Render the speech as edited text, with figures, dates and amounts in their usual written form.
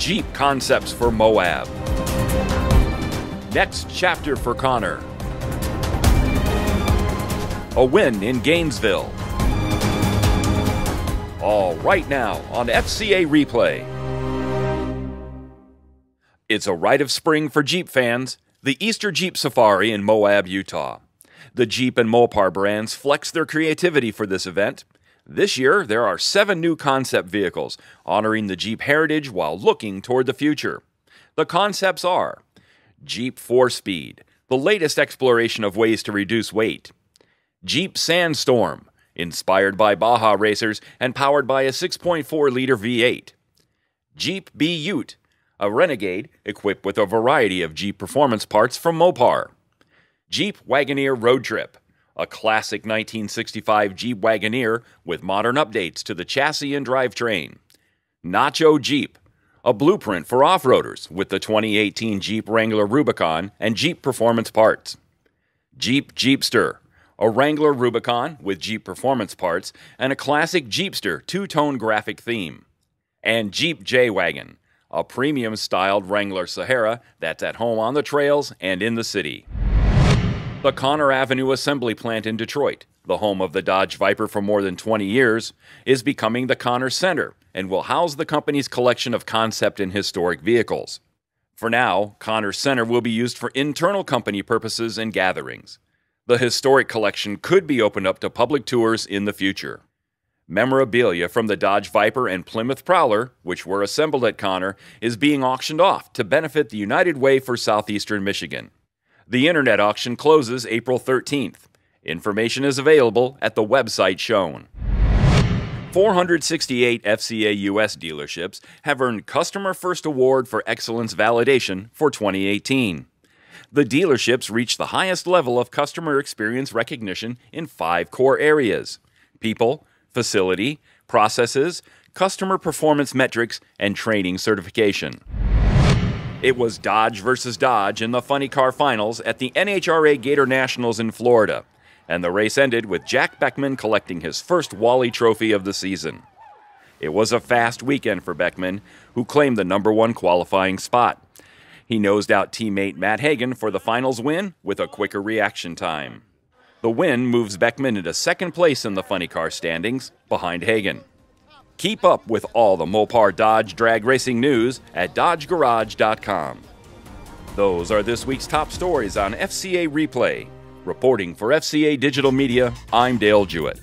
Jeep concepts for Moab. Next chapter for Connor. A win in Gainesville. All right now on FCA Replay. It's a rite of spring for Jeep fans, the Easter Jeep Safari in Moab, Utah. The Jeep and Mopar brands flex their creativity for this event. This year, there are 7 new concept vehicles, honoring the Jeep heritage while looking toward the future. The concepts are Jeep 4Speed, the latest exploration of ways to reduce weight. Jeep Sandstorm, inspired by Baja racers and powered by a 6.4-liter V8. Jeep B-Ute, a Renegade equipped with a variety of Jeep performance parts from Mopar. Jeep Wagoneer Road Trip, a classic 1965 Jeep Wagoneer with modern updates to the chassis and drivetrain. Nacho Jeep, a blueprint for off-roaders with the 2018 Jeep Wrangler Rubicon and Jeep performance parts. Jeep Jeepster, a Wrangler Rubicon with Jeep performance parts and a classic Jeepster two-tone graphic theme. And Jeep J-Wagon, a premium-styled Wrangler Sahara that's at home on the trails and in the city. The Connor Avenue Assembly Plant in Detroit, the home of the Dodge Viper for more than 20 years, is becoming the Connor Center and will house the company's collection of concept and historic vehicles. For now, Connor Center will be used for internal company purposes and gatherings. The historic collection could be opened up to public tours in the future. Memorabilia from the Dodge Viper and Plymouth Prowler, which were assembled at Connor, is being auctioned off to benefit the United Way for Southeastern Michigan. The internet auction closes April 13th. Information is available at the website shown. 468 FCA US dealerships have earned Customer First Award for Excellence Validation for 2018. The dealerships reached the highest level of customer experience recognition in 5 core areas: people, facility, processes, customer performance metrics, and training certification. It was Dodge versus Dodge in the Funny Car Finals at the NHRA Gator Nationals in Florida, and the race ended with Jack Beckman collecting his first Wally Trophy of the season. It was a fast weekend for Beckman, who claimed the #1 qualifying spot. He nosed out teammate Matt Hagan for the finals win with a quicker reaction time. The win moves Beckman into 2nd place in the Funny Car standings, behind Hagan. Keep up with all the Mopar Dodge drag racing news at dodgegarage.com. Those are this week's top stories on FCA Replay. Reporting for FCA Digital Media, I'm Dale Jewett.